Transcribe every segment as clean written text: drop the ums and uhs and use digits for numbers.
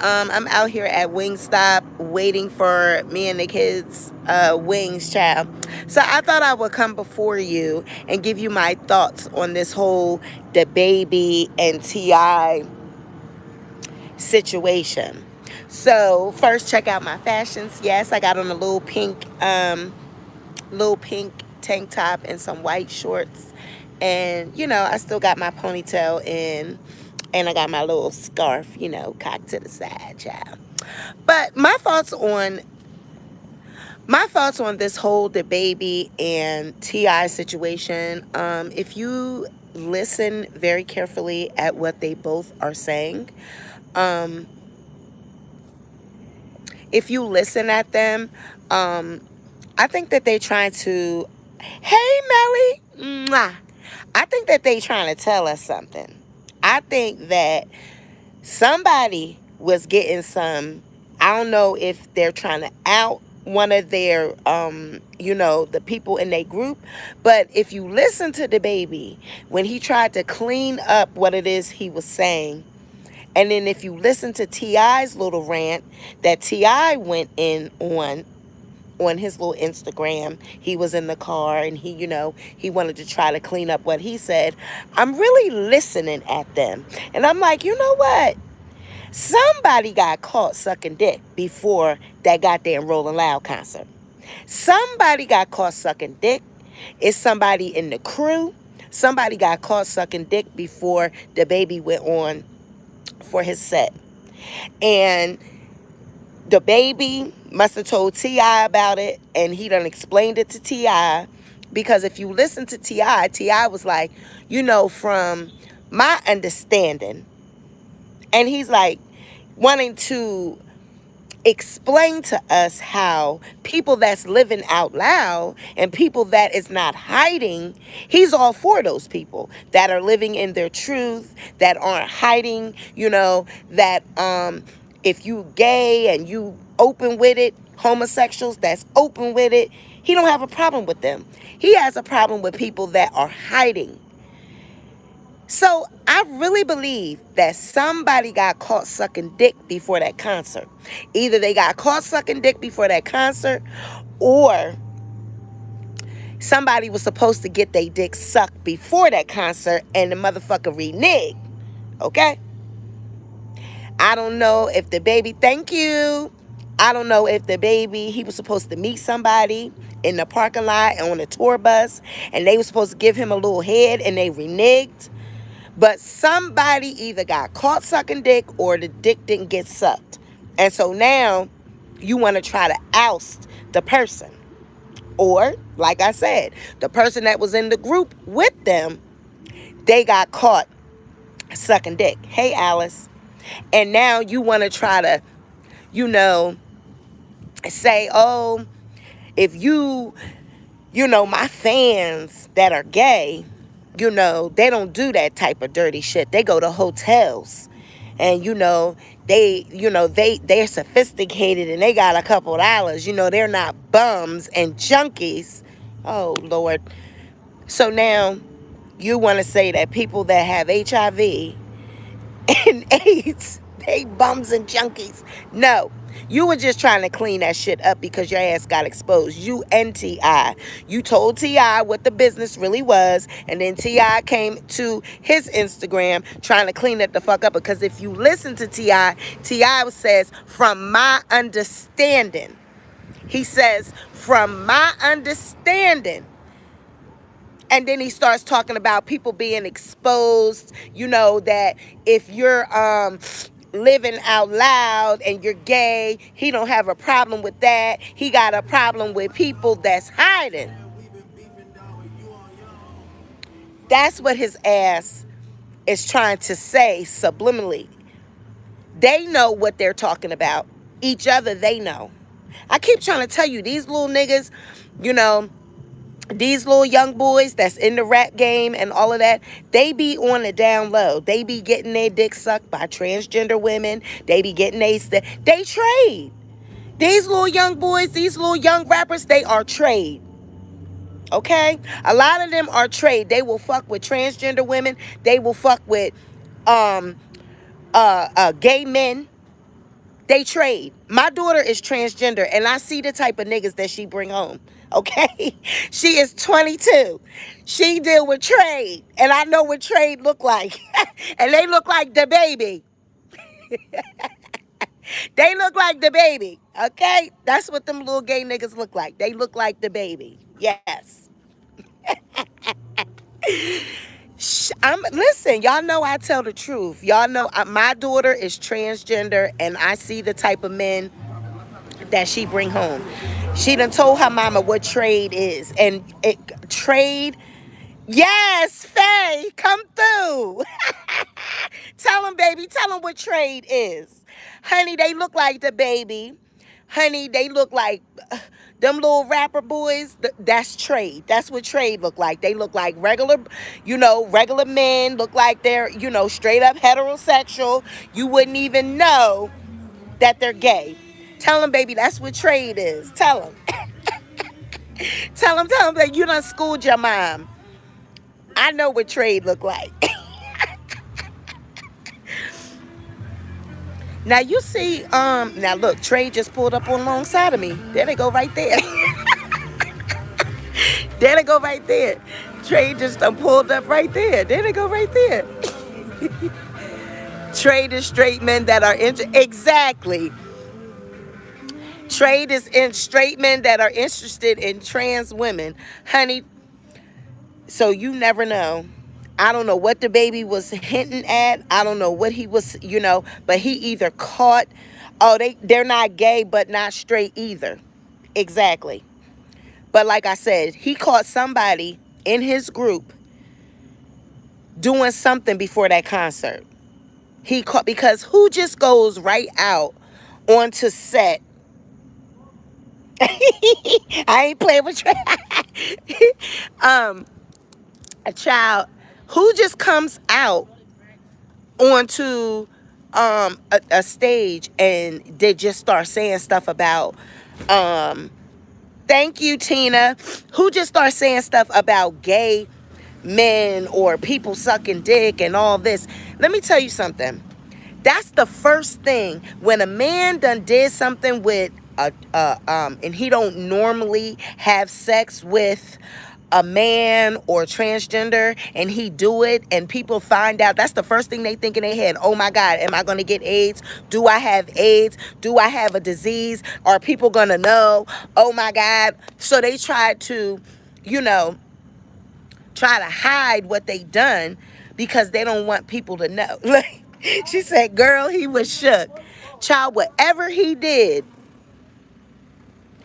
I'm out here at Wingstop waiting for me and the kids' wings, child. So I thought I would come before you and give you my thoughts on this whole DaBaby and TI situation. So first, check out my fashions. Yes, I got on a little pink tank top and some white shorts, and I still got my ponytail in, and I got my little scarf, cocked to the side, child. But my thoughts on this whole DaBaby and TI situation. If you listen very carefully at what they both are saying, um, if you listen at them, I think that they trying to, hey Melly, mwah. I think that they trying to tell us something. I think that somebody was getting some, I don't know if they're trying to out one of their the people in their group, but if you listen to DaBaby when he tried to clean up what it is he was saying, and then if you listen to TI's little rant that TI went in on his little Instagram, he was in the car and he wanted to try to clean up what he said. I'm really listening at them, and I'm like, you know what? Somebody got caught sucking dick before that goddamn Rolling Loud concert. Somebody got caught sucking dick. It's somebody in the crew. Somebody got caught sucking dick before DaBaby went on for his set. And DaBaby must have told T.I. about it, and he done explained it to T.I. Because if you listen to T.I., T.I. was like, from my understanding, and he's like wanting to explain to us how people that's living out loud and people that is not hiding, he's all for those people that are living in their truth, that aren't hiding, that if you gay and you open with it, homosexuals that's open with it, he don't have a problem with them. He has a problem with people that are hiding. So I really believe that somebody got caught sucking dick before that concert. Either they got caught sucking dick before that concert, or somebody was supposed to get their dick sucked before that concert and the motherfucker reneged. Okay? I don't know if DaBaby, thank you. I don't know if DaBaby, he was supposed to meet somebody in the parking lot on a tour bus, and they were supposed to give him a little head and they reneged. But somebody either got caught sucking dick or the dick didn't get sucked. And so now you want to try to oust the person. Or, like I said, the person that was in the group with them, they got caught sucking dick. Hey, Alice. And now you want to try to, say, oh, if my fans that are gay, they don't do that type of dirty shit. They go to hotels and, they're sophisticated and they got a couple dollars. They're not bums and junkies. Oh, Lord. So now you want to say that people that have HIV and AIDS, they bums and junkies. No. You were just trying to clean that shit up because your ass got exposed. You and T.I. You told T.I. what the business really was, and then T.I. came to his Instagram trying to clean it the fuck up. Because if you listen to T.I., T.I. says, from my understanding. He says, from my understanding. And then he starts talking about people being exposed, that if you're living out loud and you're gay, he don't have a problem with that. He got a problem with people that's hiding. That's what his ass is trying to say subliminally. They know what they're talking about. Each other, they know. I keep trying to tell you, these little niggas, these little young boys that's in the rap game and all of that, they be on the down low. They be getting their dick sucked by transgender women. They be getting they trade. These little young boys, these little young rappers, they are trade. Okay? A lot of them are trade. They will fuck with transgender women. They will fuck with gay men. They trade. My daughter is transgender, and I see the type of niggas that she bring home. Okay, she is 22. She deal with trade, and I know what trade look like, and they look like DaBaby. They look like DaBaby. Okay, that's what them little gay niggas look like. They look like DaBaby. Yes. Listen, y'all know I tell the truth. Y'all know my daughter is transgender, and I see the type of men that she bring home. She done told her mama what trade is, and trade. Yes, Faye, come through. Tell them, baby. Tell them what trade is. Honey, they look like DaBaby. Honey, they look like them little rapper boys. That's trade. That's what trade look like. They look like regular, regular men. Look like they're, straight up heterosexual. You wouldn't even know that they're gay. Tell them, baby, that's what trade is. Tell them. Tell them that you done schooled your mom. I know what trade look like. Now you see, now look, trade just pulled up on alongside of me. There they go right there. There they go right there. Trade just pulled up right there. There they go right there. Trade is straight men that are exactly. Trade is in straight men that are interested in trans women. Honey, so you never know. I don't know what DaBaby was hinting at. I don't know what he was, but he either caught, they're not gay, but not straight either. Exactly. But like I said, he caught somebody in his group doing something before that concert. He caught, because who just goes right out onto set? I ain't playing with you. A child who just comes out onto a stage and they just start saying stuff about thank you, Tina, who just starts saying stuff about gay men or people sucking dick and all this. Let me tell you something. That's the first thing. When a man done did something with and he don't normally have sex with a man or transgender, and he do it and people find out, that's the first thing they think in their head. Oh my God, am I going to get AIDS? Do I have AIDS? Do I have a disease? Are people going to know? Oh my God. So they try to, try to hide what they done because they don't want people to know. She said, girl, he was shook. Child, whatever he did,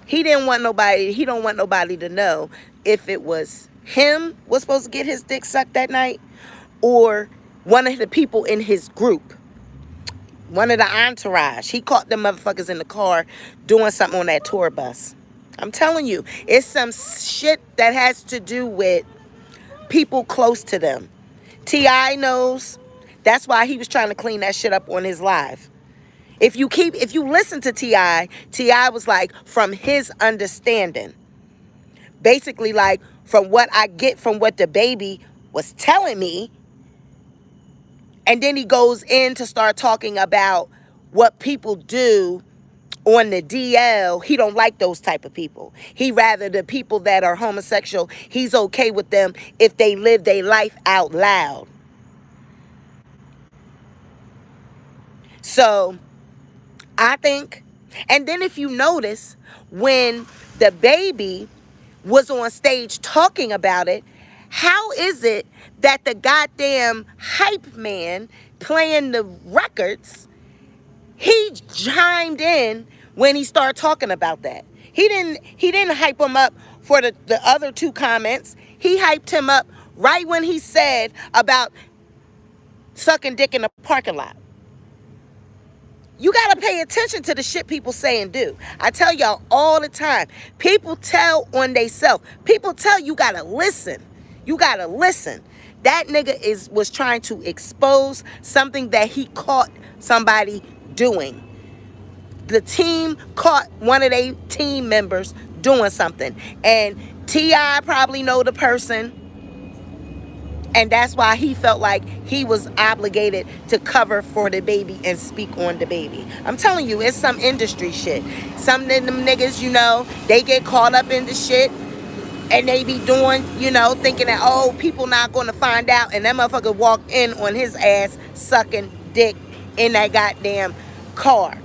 he don't want nobody to know if it was him was supposed to get his dick sucked that night or one of the people in his group, one of the entourage. He caught them motherfuckers in the car doing something on that tour bus. I'm telling you, it's some shit that has to do with people close to them. T.I. knows. That's why he was trying to clean that shit up on his live. If you listen to T.I., T.I. was like, from his understanding. Basically, like, from what I get from what DaBaby was telling me. And then he goes in to start talking about what people do on the DL. He don't like those type of people. He rather the people that are homosexual, he's okay with them if they live their life out loud. So I think, and then if you notice, when DaBaby was on stage talking about it, how is it that the goddamn hype man playing the records, he chimed in when he started talking about that? He didn't hype him up for the other two comments. He hyped him up right when he said about sucking dick in the parking lot. You got to pay attention to the shit people say and do. I tell y'all all the time. People tell on they self. People tell you got to listen. You got to listen. That nigga was trying to expose something that he caught somebody doing. The team caught one of their team members doing something. And T.I. probably know the person. And that's why he felt like he was obligated to cover for DaBaby and speak on DaBaby. I'm telling you, it's some industry shit. Some of them niggas, you know, they get caught up in the shit and they be doing, you know, thinking that, oh, people not going to find out. And that motherfucker walked in on his ass sucking dick in that goddamn car.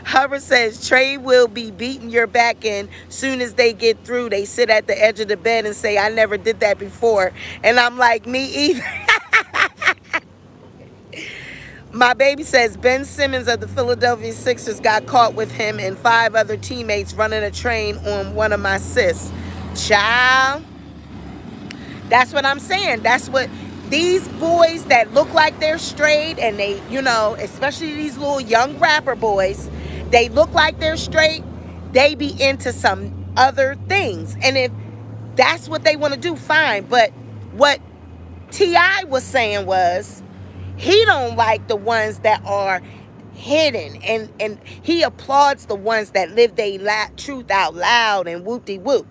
Hubbard says Trey will be beating your back in soon as they get through. They sit at the edge of the bed and say, I never did that before. And I'm like, me either. My baby says Ben Simmons of the Philadelphia Sixers got caught with him and 5 other teammates running a train on one of my sis. Child. That's what I'm saying. That's what these boys that look like they're straight, and they, you know, especially these little young rapper boys, they look like they're straight, they be into some other things. And if that's what they want to do, fine. But what T.I. was saying was he don't like the ones that are hidden, and he applauds the ones that live their truth out loud and whoop-de-whoop.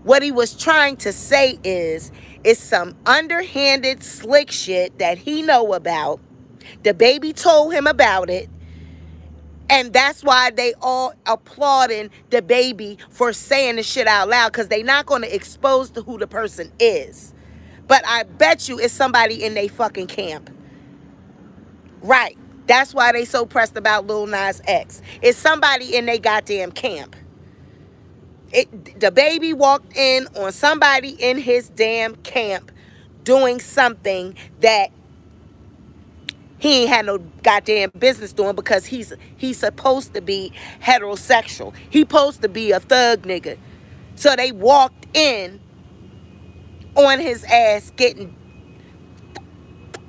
What he was trying to say is it's some underhanded slick shit that he know about. DaBaby told him about it. And that's why they all applauding DaBaby for saying the shit out loud, because they not going to expose to who the person is. But I bet you it's somebody in they fucking camp. Right. That's why they so pressed about Lil Nas X. It's somebody in they goddamn camp. DaBaby walked in on somebody in his damn camp doing something that he ain't had no goddamn business doing, because he's supposed to be heterosexual. He supposed to be a thug nigga. So they walked in on his ass getting,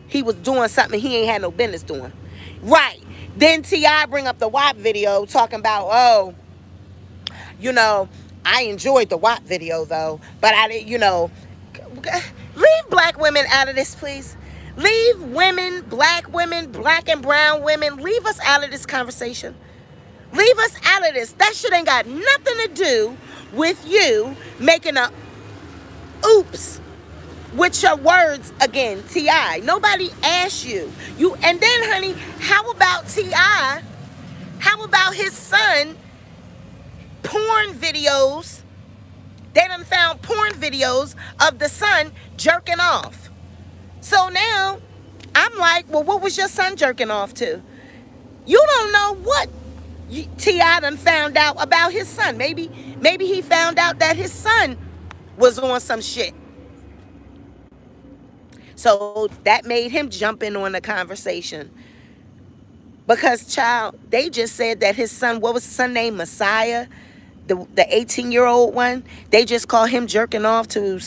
he was doing something he ain't had no business doing. Right. Then T.I. bring up the WAP video talking about, oh, you know, I enjoyed the WAP video though, but I didn't, you know, leave black women out of this, please. Leave women, black and brown women, leave us out of this conversation. Leave us out of this. That shit ain't got nothing to do with you making a oops with your words again, T.I. Nobody asked you. And then, honey, how about T.I.? How about his son? Porn videos. They done found porn videos of the son jerking off. So now I'm like, well, what was your son jerking off to? You don't know what T.I. done found out about his son. Maybe he found out that his son was on some shit. So that made him jump in on the conversation. Because, child, they just said that his son, what was his son name? Messiah? The 18-year-old one, they just call him jerking off to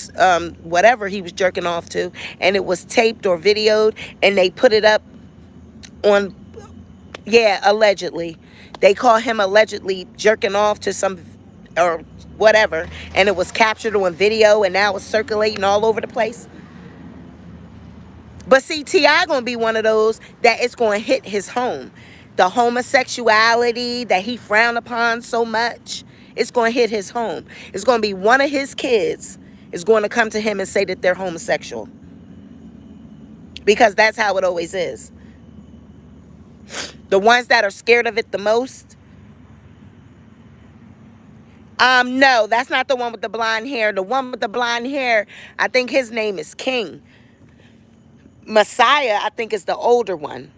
whatever he was jerking off to, and it was taped or videoed, and they put it up on, yeah, allegedly. They call him allegedly jerking off to some, or whatever, and it was captured on video, and now it's circulating all over the place. But see, T.I. gonna be one of those that it's gonna hit his home. The homosexuality that he frowned upon so much, it's going to hit his home. It's going to be one of his kids is going to come to him and say that they're homosexual. Because that's how it always is. The ones that are scared of it the most. No, that's not the one with the blonde hair. The one with the blonde hair, I think his name is King. Messiah, I think, is the older one.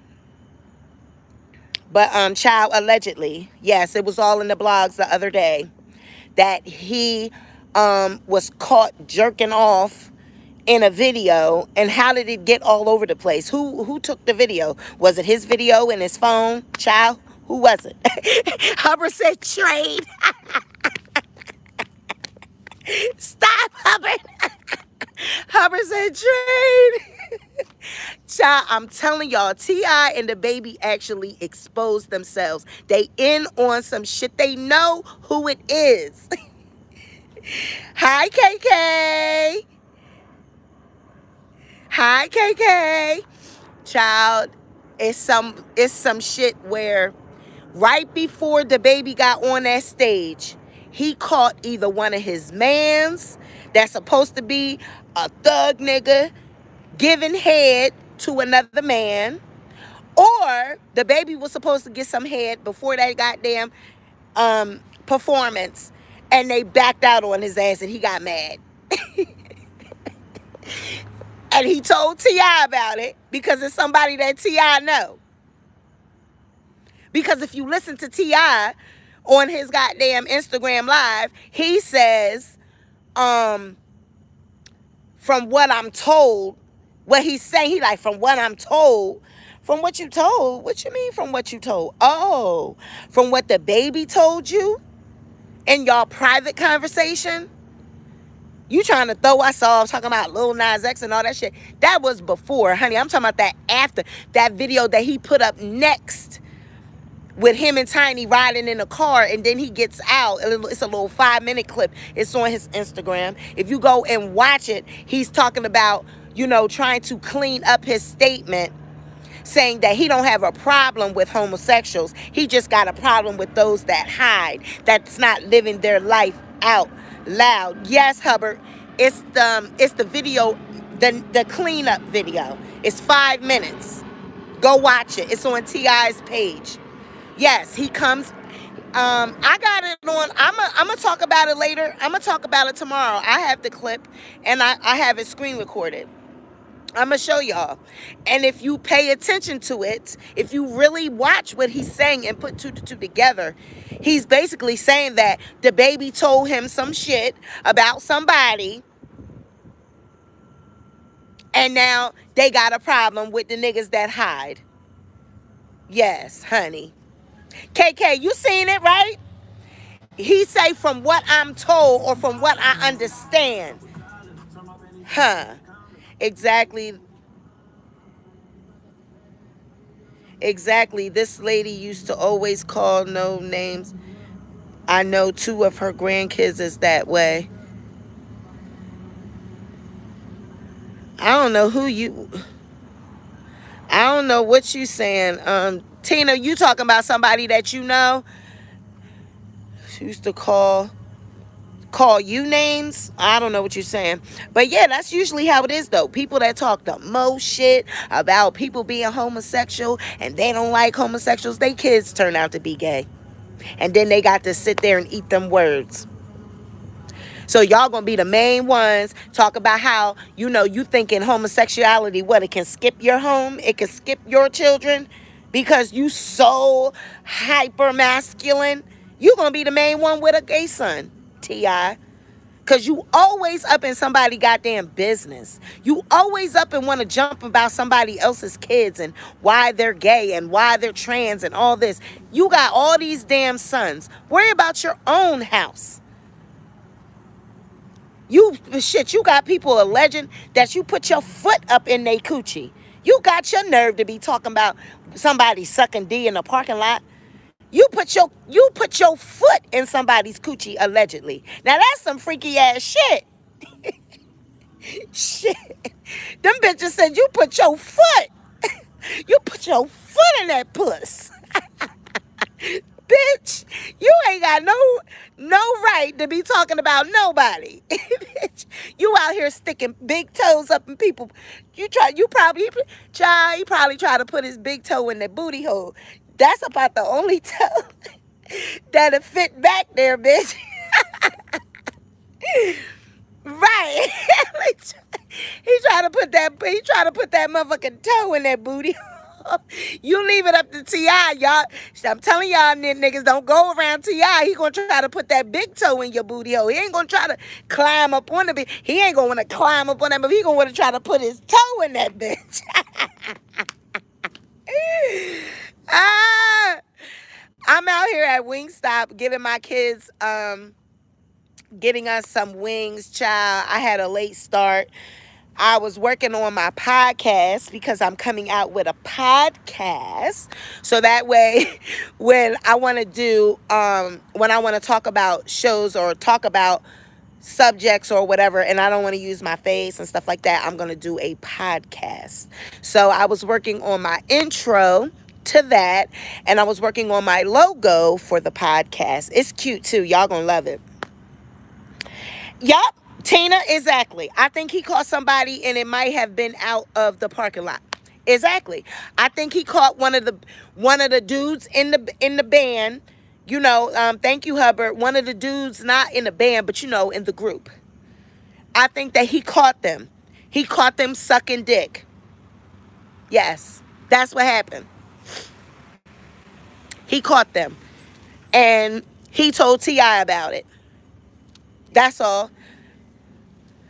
But child, allegedly, yes, it was all in the blogs the other day that he was caught jerking off in a video. And how did it get all over the place? Who took the video? Was it his video in his phone? Child, who was it? Hubbard said trade. Stop, Hubbard. Hubbard said trade. Child, I'm telling y'all, T.I. and DaBaby actually exposed themselves. They in on some shit. They know who it is. Hi, KK. Hi, KK. Child, it's some shit where right before DaBaby got on that stage, he caught either one of his mans that's supposed to be a thug nigga giving head to another man, or DaBaby was supposed to get some head before that goddamn performance, and they backed out on his ass and he got mad. And he told T.I. about it because it's somebody that T.I. know. Because if you listen to T.I. on his goddamn Instagram live, he says, from what I'm told, what he's saying, he like, from what I'm told. From what you told? What you mean from what you told? Oh, from what DaBaby told you in y'all private conversation? You trying to throw us off talking about Lil Nas X and all that shit. That was before, honey. I'm talking about that after. That video that he put up next with him and Tiny riding in a car, and then he gets out. It's a little 5-minute clip. It's on his Instagram. If you go and watch it, he's talking about, you know, trying to clean up his statement, saying that he don't have a problem with homosexuals. He just got a problem with those that hide, that's not living their life out loud. Yes, Hubbard, it's the video, the cleanup video. It's 5 minutes. Go watch it. It's on T.I.'s page. Yes, he comes. I got it on. I'm gonna talk about it later. I'm gonna talk about it tomorrow. I have the clip and I have it screen recorded. I'm going to show y'all. And if you pay attention to it, if you really watch what he's saying and put two to two together, he's basically saying that DaBaby told him some shit about somebody, and now they got a problem with the niggas that hide. Yes, honey. KK, you seen it, right? He say, from what I'm told or from what I understand. Huh. Exactly. Exactly. This lady used to always call no names. I know 2 of her grandkids is that way. I don't know what you saying. Tina, you talking about somebody that you know? She used to call you names. I don't know what you're saying. But yeah, that's usually how it is though. People that talk the most shit about people being homosexual and they don't like homosexuals, they kids turn out to be gay. And then they got to sit there and eat them words. So y'all gonna be the main ones talk about how, you know, you thinking homosexuality, what, it can skip your home? It can skip your children because you so hyper masculine? You gonna be the main one with a gay son, T.I. Because you always up in somebody goddamn business. You always up and want to jump about somebody else's kids and why they're gay and why they're trans and all this. You got all these damn sons. Worry about your own house. You got people alleging that you put your foot up in they coochie. You got your nerve to be talking about somebody sucking D in a parking lot. You put your foot in somebody's coochie allegedly. Now that's some freaky ass shit. Shit. Them bitches said you put your foot. You put your foot in that puss. Bitch, you ain't got no right to be talking about nobody. Bitch, you out here sticking big toes up in people. You probably try to put his big toe in that booty hole. That's about the only toe that'll fit back there, bitch. Right. He trying to put that motherfucking toe in that booty hole. You leave it up to T.I., y'all. I'm telling y'all niggas, don't go around T.I. He gonna try to put that big toe in your booty hole. He ain't gonna try to climb up on it. He ain't gonna want to climb up on that, but he gonna want to try to put his toe in that bitch. I'm out here at Wingstop giving my kids, getting us some wings, child. I had a late start. I was working on my podcast because I'm coming out with a podcast. So that way, when I want to talk about shows or talk about subjects or whatever, and I don't want to use my face and stuff like that, I'm going to do a podcast. So I was working on my intro to that, and I was working on my logo for the podcast. It's cute too. Y'all going to love it. Yup. Tina, exactly. I think he caught somebody and it might have been out of the parking lot. Exactly. I think he caught one of the dudes in the band. Thank you, Hubbard. One of the dudes not in the band, but in the group. I think that he caught them. He caught them sucking dick. Yes, that's what happened. He caught them. And he told T.I. about it. That's all.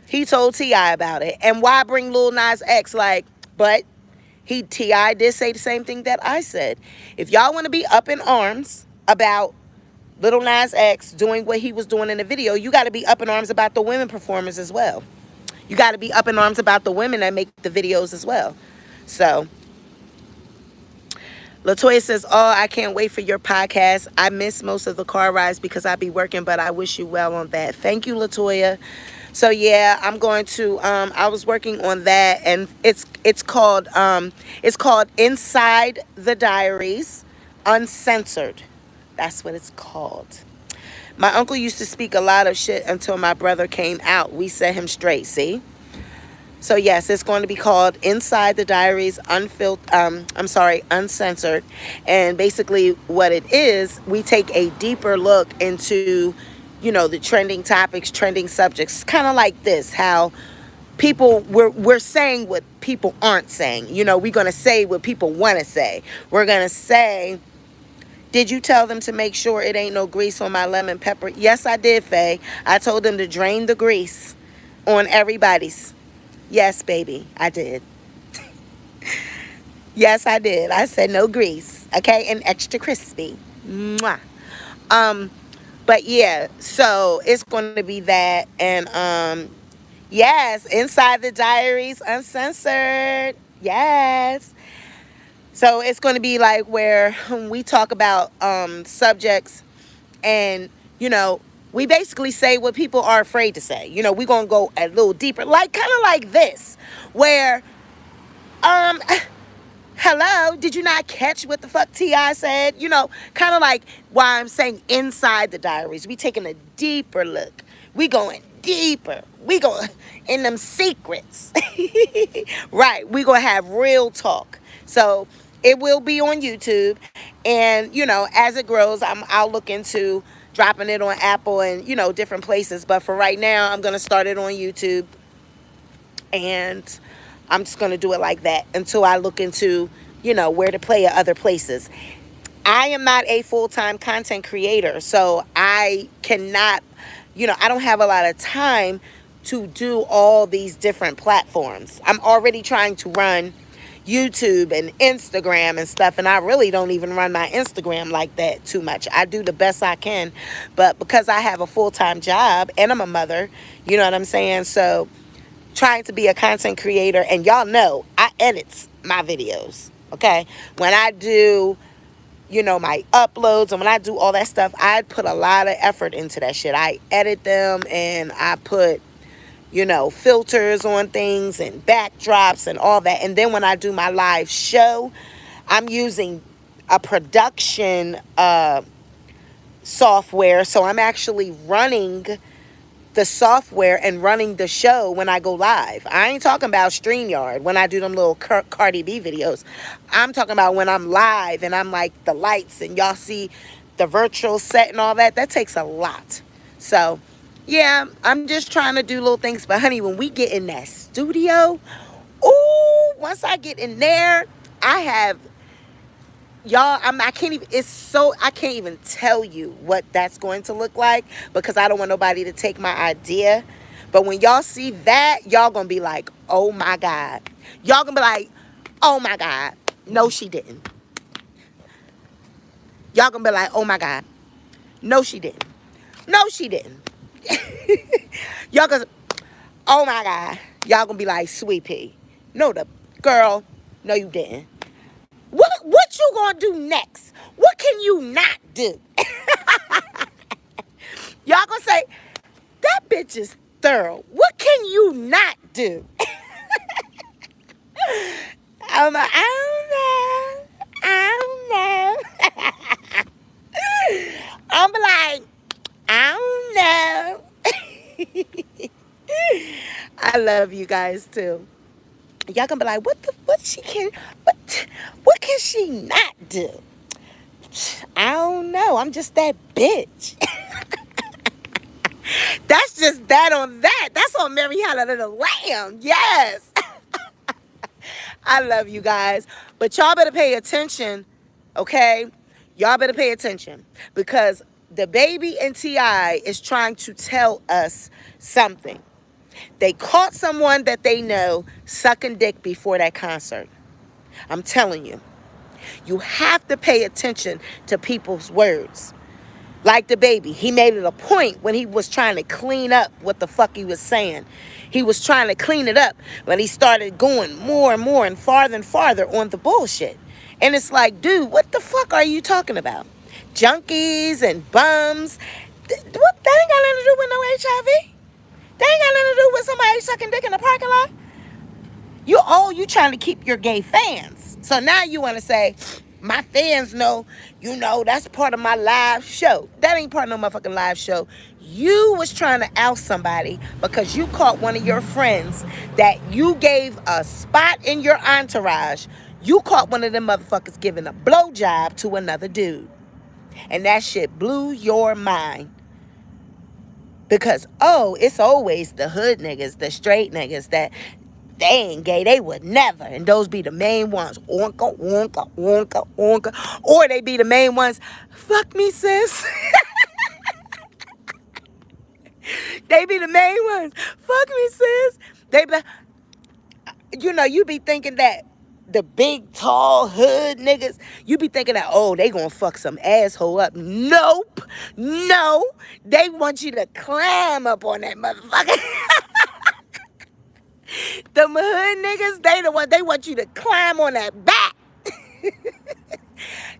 He told T.I. about it. And why bring Lil Nas X? But T.I. did say the same thing that I said. If y'all want to be up in arms about Lil Nas X doing what he was doing in the video, you got to be up in arms about the women performers as well. You got to be up in arms about the women that make the videos as well. So, Latoya says, oh, I can't wait for your podcast. I miss most of the car rides because I be working, but I wish you well on that. Thank you, Latoya. So yeah, I'm going to I was working on that, and it's called Inside the Diaries Uncensored. That's what it's called. My uncle used to speak a lot of shit until my brother came out. We set him straight, see? So yes, it's going to be called Inside the Diaries Uncensored. And basically what it is, we take a deeper look into, the trending topics, trending subjects. Kind of like this, how we're saying what people aren't saying. We're going to say what people want to say. We're going to say, did you tell them to make sure it ain't no grease on my lemon pepper? Yes, I did, Faye. I told them to drain the grease on everybody's. Yes, baby, I did. Yes, I did. I said no grease, okay, and extra crispy. Mwah. But yeah, so it's going to be that, and yes, Inside the Diaries Uncensored. Yes. So it's going to be like where we talk about subjects, and we basically say what people are afraid to say. We're going to go a little deeper, kind of like this, where, hello, did you not catch what the fuck T.I. said? Kind of like why I'm saying Inside the Diaries. We taking a deeper look. We going deeper. We going in them secrets. Right. We going to have real talk. So it will be on YouTube. And, as it grows, I'll look into dropping it on Apple and, different places. But for right now, I'm going to start it on YouTube. And I'm just going to do it like that until I look into, where to play at other places. I am not a full-time content creator, so I cannot, I don't have a lot of time to do all these different platforms. I'm already trying to run YouTube and Instagram and stuff, and I really don't even run my Instagram like that too much. I do the best I can, but because I have a full-time job and I'm a mother, you know what I'm saying? So trying to be a content creator, and y'all know I edit my videos, okay? When I do, my uploads, and when I do all that stuff, I put a lot of effort into that shit. I edit them, and I put, filters on things and backdrops and all that. And then when I do my live show, I'm using a production software. So I'm actually running the software and running the show when I go live. I ain't talking about StreamYard when I do them little Cardi B videos. I'm talking about when I'm live and I'm like the lights and y'all see the virtual set and all that. That takes a lot. So yeah, I'm just trying to do little things. But honey, when we get in that studio, ooh, once I get in there, I have, y'all, I can't even tell you what that's going to look like because I don't want nobody to take my idea. But when y'all see that, y'all gonna be like, oh my God. Y'all gonna be like, oh my God. No, she didn't. Y'all gonna be like, oh my God. No, she didn't. No, she didn't. Y'all gonna, oh my God. Y'all gonna be like, sweet pea. No, the girl, no, you didn't. What you gonna do next? What can you not do? Y'all gonna say, that bitch is thorough. What can you not do? I'm like, I don't know. I'm like, I don't know. I love you guys too. Y'all gonna be like, what can she not do? I don't know. I'm just that bitch. That's just that on that. That's on Mary Had a Little Lamb. Yes. I love you guys. But y'all better pay attention, okay? Y'all better pay attention because DaBaby and TI is trying to tell us something. They caught someone that they know sucking dick before that concert. I'm telling you. You have to pay attention to people's words. Like DaBaby, he made it a point when he was trying to clean up what the fuck he was saying. He was trying to clean it up, but he started going more and farther on the bullshit. And it's like, dude, what the fuck are you talking about? Junkies and bums. That ain't got nothing to do with no HIV. That ain't got nothing to do with somebody sucking dick in the parking lot. You trying to keep your gay fans. So now you want to say, my fans know, that's part of my live show. That ain't part of no motherfucking live show. You was trying to out somebody because you caught one of your friends that you gave a spot in your entourage. You caught one of them motherfuckers giving a blowjob to another dude. And that shit blew your mind. Because, it's always the hood niggas, the straight niggas that they ain't gay, they would never. And those be the main ones. Onka, onka, onka, onka. Or they be the main ones. Fuck me, sis. They be the main ones. Fuck me, sis. They be, you be thinking that the big, tall hood niggas, you be thinking that, they gonna fuck some asshole up. Nope. No. They want you to climb up on that motherfucker. The hood niggas, they want you to climb on that back.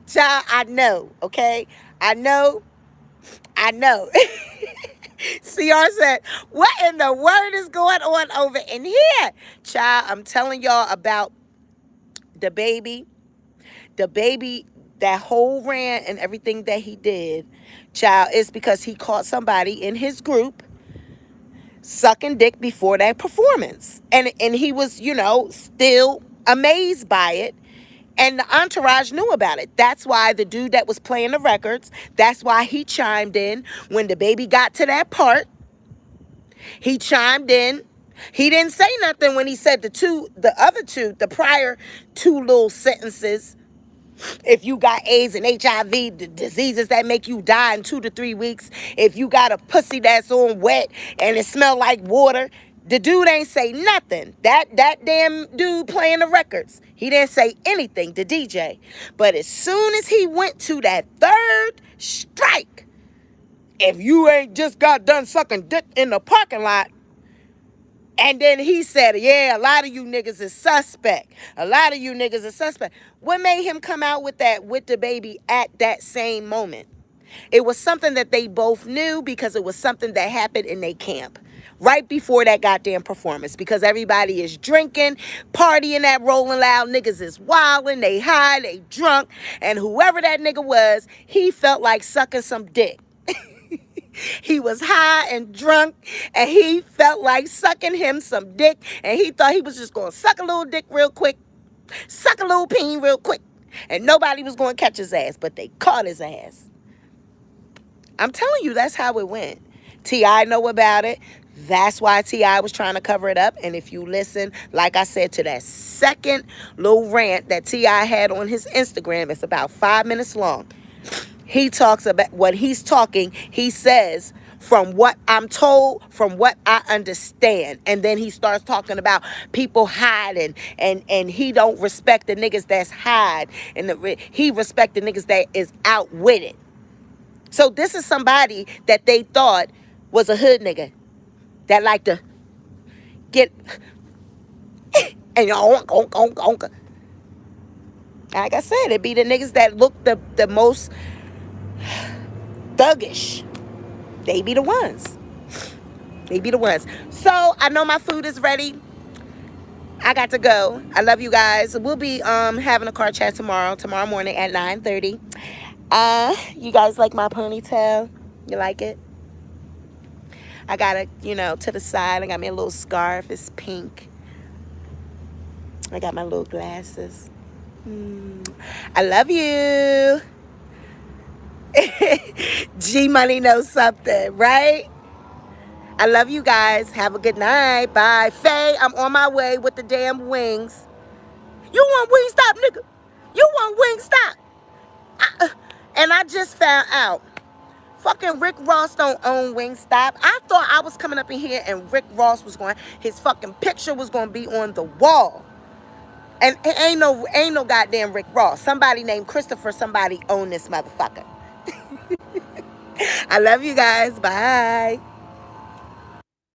Child, I know, okay? I know. CR said, what in the word is going on over in here? Child, I'm telling y'all about DaBaby. DaBaby, that whole rant and everything that he did, child, is because he caught somebody in his group sucking dick before that performance. And he was, still amazed by it. And the entourage knew about it. That's why the dude that was playing the records, that's why he chimed in when DaBaby got to that part. He chimed in. He didn't say nothing when he said the prior two little sentences. If you got AIDS and HIV, the diseases that make you die in 2 to 3 weeks. If you got a pussy that's on wet and it smell like water. The dude ain't say nothing. That damn dude playing the records. He didn't say anything, the DJ. But as soon as he went to that third strike, if you ain't just got done sucking dick in the parking lot, and then he said, yeah, a lot of you niggas is suspect. A lot of you niggas is suspect. What made him come out with that with DaBaby at that same moment? It was something that they both knew because it was something that happened in their camp right before that goddamn performance, because everybody is drinking, partying at Rolling Loud. Niggas is wilding, they high, they drunk, and whoever that nigga was, he felt like sucking some dick. He was high and drunk, and he felt like sucking him some dick, and he thought he was just going to suck a little dick real quick, suck a little peen real quick, and nobody was going to catch his ass, but they caught his ass. I'm telling you, that's how it went. T.I. know about it. That's why T.I. was trying to cover it up. And if you listen, like I said, to that second little rant that T.I. had on his Instagram, it's about 5 minutes long. He talks about what he's talking. He says, from what I'm told, from what I understand. And then he starts talking about people hiding. And he don't respect the niggas that's hide. And he respect the niggas that is out with it. So this is somebody that they thought was a hood nigga that like to get and onk. Like I said, it be the niggas that look the most thuggish. They be the ones. They be the ones. So I know my food is ready. I got to go. I love you guys. We'll be having a car chat tomorrow morning at 9:30. You guys like my ponytail? You like it? I got it, you know, to the side. I got me a little scarf. It's pink. I got my little glasses. I love you. G Money knows something, right? I love you guys. Have a good night. Bye. Faye, I'm on my way with the damn wings. You want Wingstop, nigga? You want Wingstop? And I just found out, fucking Rick Ross don't own Wingstop. I thought I was coming up in here and Rick Ross was going, his fucking picture was going to be on the wall. And ain't no goddamn Rick Ross. Somebody named Christopher, somebody own this motherfucker. I love you guys. Bye.